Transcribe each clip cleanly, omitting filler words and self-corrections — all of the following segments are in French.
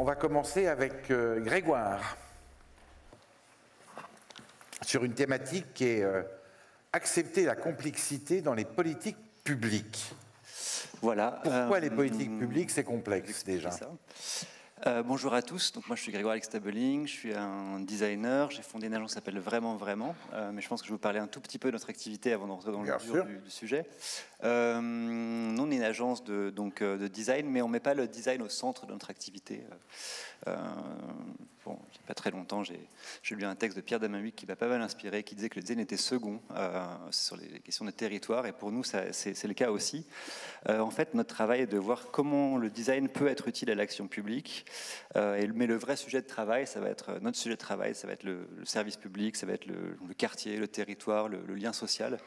On va commencer avec Grégoire, sur une thématique qui est accepter la complexité dans les politiques publiques. Voilà. Pourquoi les politiques publiques, c'est complexe déjà? Bonjour à tous, donc moi je suis Grégoire Alix-Tabeling, je suis un designer, j'ai fondé une agence qui s'appelle Vraiment Vraiment, mais je pense que je vais vous parler un tout petit peu de notre activité avant d'entrer dans le dur du sujet. Nous on est une agence de design, mais on ne met pas le design au centre de notre activité. Bon, il n'y a pas très longtemps, j'ai lu un texte de Pierre Damahuic qui m'a pas mal inspiré, qui disait que le design était second sur les questions de territoire, et pour nous c'est le cas aussi. En fait, notre travail est de voir comment le design peut être utile à l'action publique, mais le vrai sujet de travail, ça va être notre sujet de travail, ça va être le service public, ça va être le quartier, le territoire, le lien social,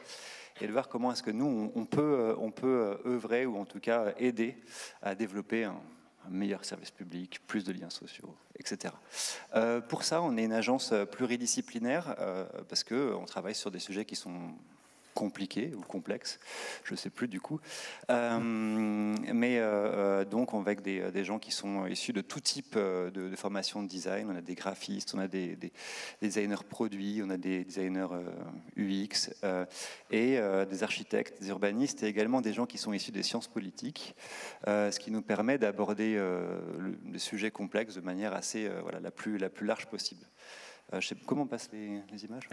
et de voir comment est-ce que nous on peut œuvrer, ou en tout cas aider à développer un meilleur service public, plus de liens sociaux, etc. Pour ça, on est une agence pluridisciplinaire parce qu'on travaille sur des sujets qui sont compliqués ou complexes, je ne sais plus du coup, mais donc avec des gens qui sont issus de tout type de formation de design. On a des graphistes, on a des designers produits, on a des designers UX et des architectes, des urbanistes, et également des gens qui sont issus des sciences politiques, ce qui nous permet d'aborder le sujet complexe de manière assez la plus large possible. Je sais comment on passe les images.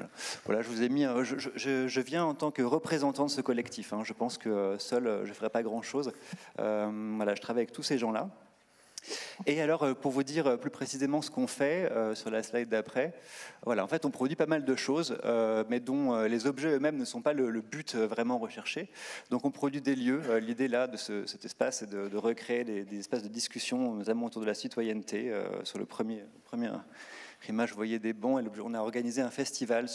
Voilà, je vous ai mis. Je viens en tant que représentant de ce collectif. Je pense que seul, je ne ferai pas grand-chose. Voilà, je travaille avec tous ces gens-là. Et alors, pour vous dire plus précisément ce qu'on fait sur la slide d'après, voilà, en fait, on produit pas mal de choses, mais dont les objets eux-mêmes ne sont pas le but vraiment recherché. Donc, on produit des lieux. L'idée là de cet espace, c'est de recréer des espaces de discussion, notamment autour de la citoyenneté. Sur le premier image, vous voyez des bancs, et on a organisé un festival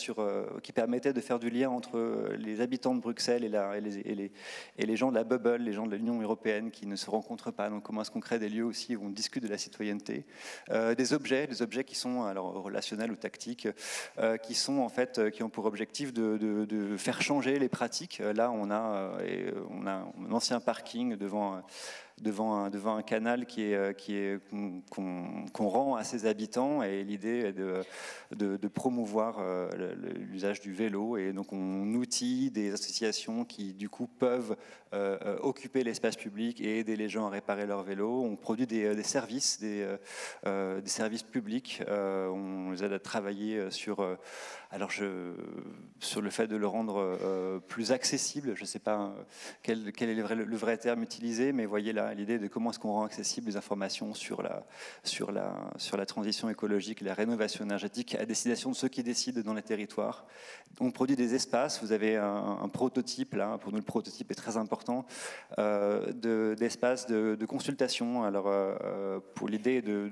qui permettait de faire du lien entre les habitants de Bruxelles et les gens de la bubble, les gens de l'Union européenne qui ne se rencontrent pas. Donc comment est-ce qu'on crée des lieux aussi où on discute de la citoyenneté, des objets qui sont alors relationnels ou tactiques, qui ont pour objectif de faire changer les pratiques. Là, on a un ancien parking devant un canal qu'on rend à ses habitants, et l'idée est de promouvoir l'usage du vélo, et donc on outille des associations qui du coup peuvent occuper l'espace public et aider les gens à réparer leur vélo. On produit des services, des services publics. On les aide à travailler sur le fait de le rendre plus accessible. Je ne sais pas quel est le vrai terme utilisé, mais voyez là l'idée de comment est-ce qu'on rend accessible les informations sur la transition écologique, la rénovation énergétique à destination de ceux qui décident dans les territoires. On produit des espaces. Vous avez un prototype là. Pour nous, le prototype est très important, d'espaces de consultation. Alors, pour l'idée de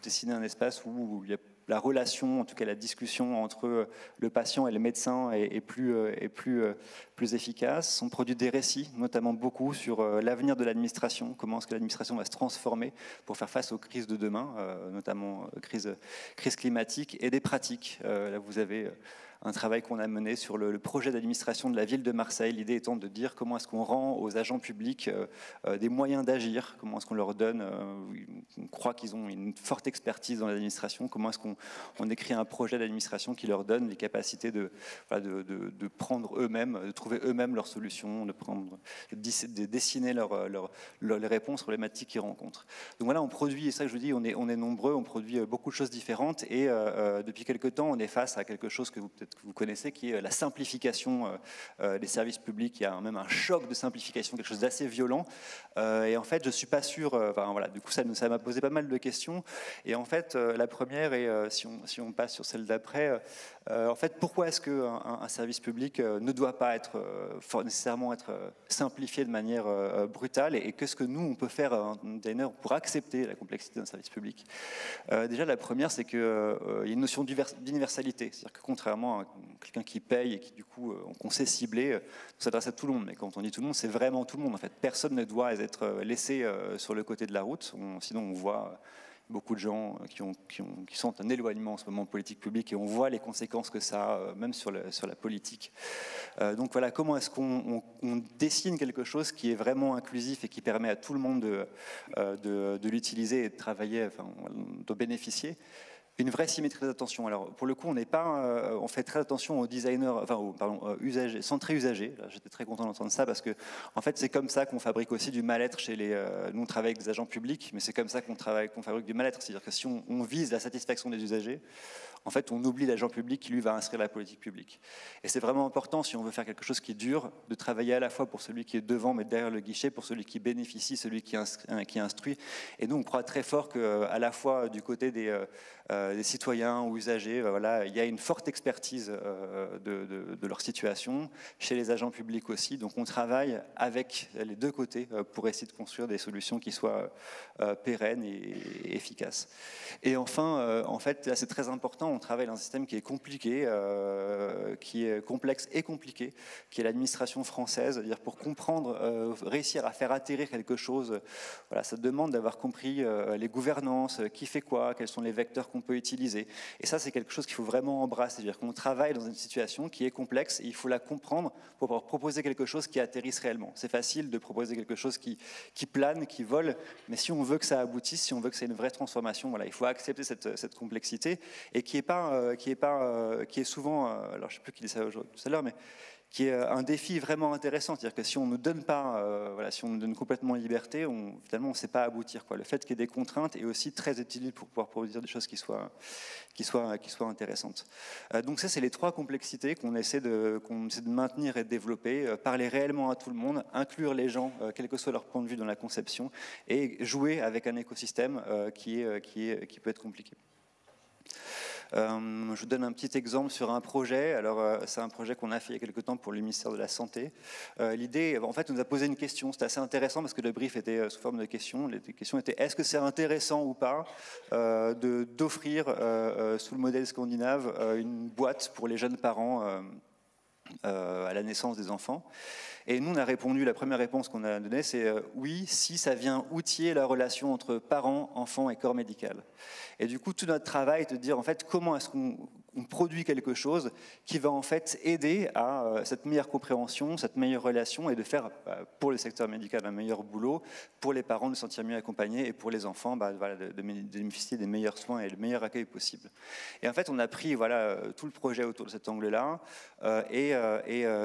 dessiner un espace où il y a la relation, en tout cas la discussion entre le patient et le médecin est plus efficace. On produit des récits, notamment beaucoup sur l'avenir de l'administration, comment est-ce que l'administration va se transformer pour faire face aux crises de demain, notamment crise climatique, et des pratiques. Là, vous avez un travail qu'on a mené sur le projet d'administration de la ville de Marseille, l'idée étant de dire comment est-ce qu'on rend aux agents publics des moyens d'agir, comment est-ce qu'on leur donne, on croit qu'ils ont une forte expertise dans l'administration, comment est-ce qu'on écrit un projet d'administration qui leur donne les capacités de prendre eux-mêmes, de trouver eux-mêmes leurs solutions, de dessiner les réponses problématiques qu'ils rencontrent. Donc voilà, on produit, et ça que je vous dis, on est nombreux, on produit beaucoup de choses différentes, et depuis quelque temps, on est face à quelque chose que vous connaissez, qui est la simplification des services publics. Il y a même un choc de simplification, quelque chose d'assez violent. Et en fait, je ne suis pas sûr... du coup, ça m'a posé pas mal de questions. Et en fait, la première, et si on passe sur celle d'après, en fait, pourquoi est-ce qu'un service public ne doit pas nécessairement être simplifié de manière brutale, et qu'est-ce que nous, on peut faire en designer pour accepter la complexité d'un service public? Déjà, la première, c'est qu'il y a une notion d'universalité. C'est-à-dire que contrairement à quelqu'un qui paye et qui, du coup, qu'on sait cibler, on s'adresse à tout le monde. Mais quand on dit tout le monde, c'est vraiment tout le monde. En fait, personne ne doit être laissé sur le côté de la route. Sinon, on voit beaucoup de gens qui sont en éloignement en ce moment politique publique, et on voit les conséquences que ça a, même sur la politique. Donc voilà, comment est-ce qu'on dessine quelque chose qui est vraiment inclusif et qui permet à tout le monde de l'utiliser et de travailler, enfin, de bénéficier. Une vraie symétrie d'attention. Alors, pour le coup, on fait très attention aux designers, usagers, centrés usagers. J'étais très content d'entendre ça parce que, en fait, c'est comme ça qu'on fabrique aussi du mal-être chez les. Nous, on travaille avec des agents publics, mais c'est comme ça qu'on fabrique du mal-être. C'est-à-dire que si on vise la satisfaction des usagers, en fait, on oublie l'agent public qui, lui, va inscrire la politique publique. Et c'est vraiment important, si on veut faire quelque chose qui dure, de travailler à la fois pour celui qui est devant, mais derrière le guichet, pour celui qui bénéficie, celui qui instruit. Et nous, on croit très fort qu'à la fois du côté des citoyens ou usagers, voilà, il y a une forte expertise de leur situation, chez les agents publics aussi. Donc on travaille avec les deux côtés pour essayer de construire des solutions qui soient pérennes et efficaces. Et enfin, en fait, là c'est très important, on travaille dans un système qui est compliqué, qui est complexe et compliqué, qui est l'administration française. C'est-à-dire pour comprendre, réussir à faire atterrir quelque chose, voilà, ça demande d'avoir compris les gouvernances, qui fait quoi, quels sont les vecteurs qu'on peut utiliser. Et ça, c'est quelque chose qu'il faut vraiment embrasser. C'est-à-dire qu'on travaille dans une situation qui est complexe et il faut la comprendre pour pouvoir proposer quelque chose qui atterrisse réellement. C'est facile de proposer quelque chose qui plane, qui vole, mais si on veut que ça aboutisse, si on veut que c'est une vraie transformation, voilà, il faut accepter cette complexité et qui est souvent, alors je ne sais plus qui dit ça tout à l'heure, mais qui est un défi vraiment intéressant. C'est-à-dire que si on ne nous donne pas, si on nous donne complètement liberté, finalement on ne sait pas aboutir, quoi. Le fait qu'il y ait des contraintes est aussi très utile pour pouvoir produire des choses qui soient intéressantes. Donc ça, c'est les trois complexités qu'on essaie de maintenir et de développer, parler réellement à tout le monde, inclure les gens, quel que soit leur point de vue dans la conception, et jouer avec un écosystème qui peut être compliqué. Je vous donne un petit exemple sur un projet. Alors, c'est un projet qu'on a fait il y a quelques temps pour le ministère de la Santé. L'idée, en fait, on nous a posé une question. C'était assez intéressant parce que le brief était sous forme de questions. Les questions étaient: est-ce que c'est intéressant ou pas d'offrir, sous le modèle scandinave, une boîte pour les jeunes parents à la naissance des enfants? Et nous, on a répondu, la première réponse qu'on a donnée, c'est oui, si ça vient outiller la relation entre parents, enfants et corps médical. Et du coup, tout notre travail est de dire, en fait, comment est-ce qu'on produit quelque chose qui va en fait aider à cette meilleure compréhension, cette meilleure relation, et de faire pour le secteur médical un meilleur boulot, pour les parents de se sentir mieux accompagnés, et pour les enfants de bénéficier des meilleurs soins et le meilleur accueil possible. Et en fait, on a pris tout le projet autour de cet angle-là, et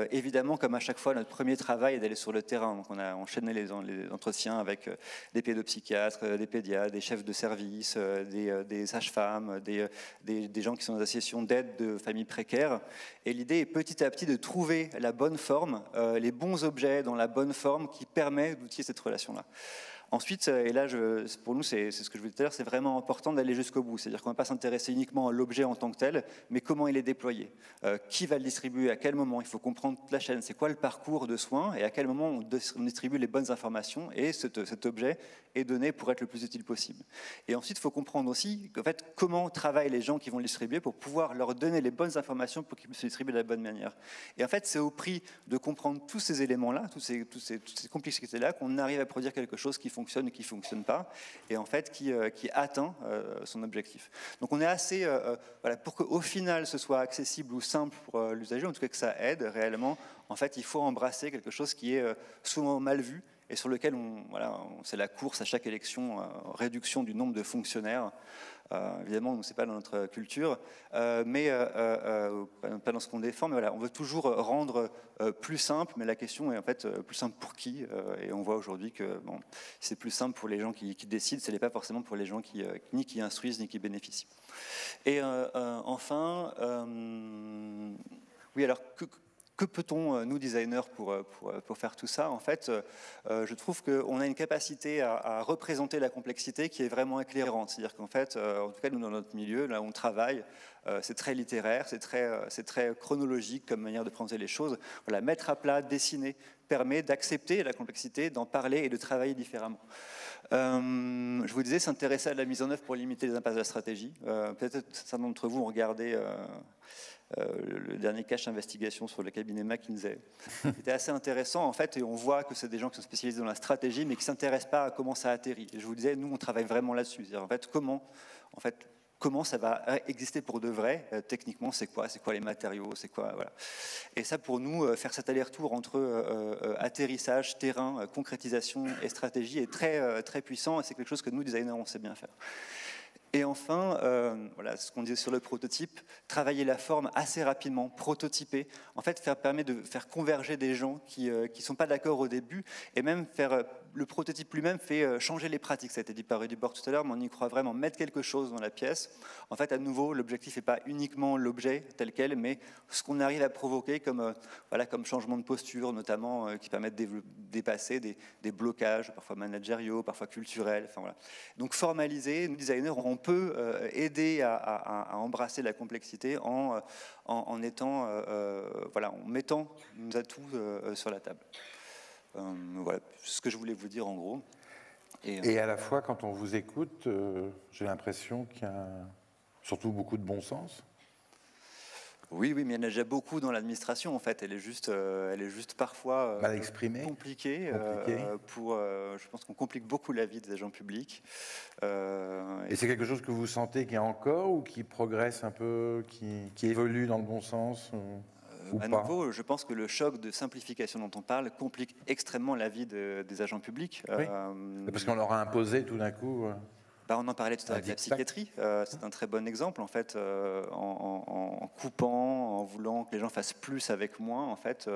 évidemment, comme à chaque fois, notre premier travail est d'aller sur le terrain. Donc on a enchaîné les entretiens avec des pédopsychiatres, des pédiatres, des chefs de service, des sages-femmes, des gens qui sont dans des associations d'aide de familles précaires. Et l'idée est petit à petit de trouver la bonne forme, les bons objets dans la bonne forme qui permet d'outiller cette relation-là. Ensuite, et là, pour nous, c'est ce que je vous disais tout à l'heure, c'est vraiment important d'aller jusqu'au bout. C'est-à-dire qu'on ne va pas s'intéresser uniquement à l'objet en tant que tel, mais comment il est déployé, qui va le distribuer, à quel moment. Il faut comprendre toute la chaîne. C'est quoi le parcours de soins et à quel moment on distribue les bonnes informations et cet objet est donné pour être le plus utile possible. Et ensuite, il faut comprendre aussi en fait, comment travaillent les gens qui vont le distribuer pour pouvoir leur donner les bonnes informations pour qu'ils puissent le distribuer de la bonne manière. Et en fait, c'est au prix de comprendre tous ces éléments-là, toutes ces complexités-là, qu'on arrive à produire quelque chose qui fonctionne et qui ne fonctionne pas, et en fait qui atteint son objectif. Donc on est assez, pour qu'au final ce soit accessible ou simple pour l'usager, en tout cas que ça aide réellement, en fait il faut embrasser quelque chose qui est souvent mal vu, et sur lequel c'est la course à chaque élection, réduction du nombre de fonctionnaires. Évidemment, ce n'est pas dans notre culture, mais pas dans ce qu'on défend, mais voilà, on veut toujours rendre plus simple, mais la question est en fait plus simple pour qui, et on voit aujourd'hui que c'est plus simple pour les gens qui décident, ce n'est pas forcément pour les gens ni qui instruisent ni qui bénéficient. Et enfin, oui, alors que peut-on, nous designers, pour faire tout ça? En fait, je trouve qu'on a une capacité à représenter la complexité qui est vraiment éclairante. C'est-à-dire qu'en fait, en tout cas, nous, dans notre milieu, là où on travaille, c'est très littéraire, c'est très chronologique comme manière de présenter les choses. Voilà, mettre à plat, dessiner, permet d'accepter la complexité, d'en parler et de travailler différemment. Je vous disais, s'intéresser à la mise en œuvre pour limiter les impasses de la stratégie. Peut-être certains d'entre vous ont regardé le dernier cache investigation sur le cabinet McKinsey. C'était assez intéressant en fait, et on voit que c'est des gens qui sont spécialisés dans la stratégie, mais qui ne s'intéressent pas à comment ça atterrit. Et je vous disais, nous, on travaille vraiment là-dessus. En fait, comment ça va exister pour de vrai, techniquement, c'est quoi les matériaux, c'est quoi, voilà. Et ça, pour nous, faire cet aller-retour entre atterrissage, terrain, concrétisation et stratégie est très, très puissant, et c'est quelque chose que nous, designers, on sait bien faire. Et enfin, voilà, ce qu'on disait sur le prototype, travailler la forme assez rapidement, prototyper, en fait, permet de faire converger des gens qui ne sont pas d'accord au début, et même faire le prototype lui-même fait changer les pratiques. Ça a été dit par Rudy Bord tout à l'heure, mais on y croit vraiment, mettre quelque chose dans la pièce. En fait, à nouveau, l'objectif n'est pas uniquement l'objet tel quel, mais ce qu'on arrive à provoquer comme, voilà, comme changement de posture, notamment, qui permettent de dépasser des blocages, parfois managériaux, parfois culturels. Enfin, voilà. Donc formaliser, nous designers, on peut aider à embrasser la complexité en mettant nos atouts sur la table. Voilà ce que je voulais vous dire en gros. Et à la fois, quand on vous écoute, j'ai l'impression qu'il y a surtout beaucoup de bon sens. Oui, mais il y en a déjà beaucoup dans l'administration en fait. Elle est juste parfois mal exprimée, compliquée. Je pense qu'on complique beaucoup la vie des agents publics. Et c'est quelque chose que vous sentez qu'il y a encore ou qui progresse un peu, qui évolue dans le bon sens ou à pas. nouveau, je pense que le choc de simplification dont on parle complique extrêmement la vie des agents publics. Oui. Parce qu'on leur a imposé tout d'un coup. On en parlait tout à l'heure avec la psychiatrie, c'est un très bon exemple en fait, en coupant, en voulant que les gens fassent plus avec moins, en fait,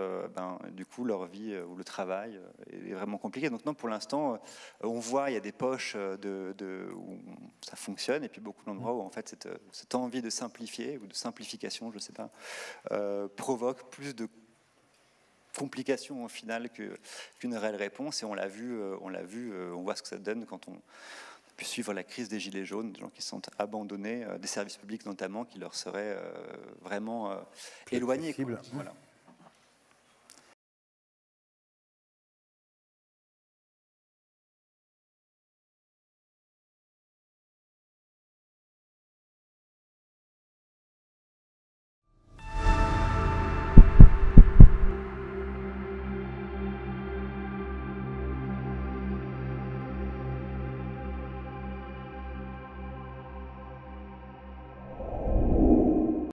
du coup leur vie ou le travail est vraiment compliqué. Donc non, pour l'instant, on voit il y a des poches où ça fonctionne et puis beaucoup d'endroits où en fait cette envie de simplifier ou de simplification, je sais pas, provoque plus de complications au final qu'une réelle réponse. Et on voit ce que ça donne quand on puis suivre la crise des gilets jaunes, des gens qui se sont abandonnés, des services publics notamment, qui leur seraient vraiment éloignés. Voilà.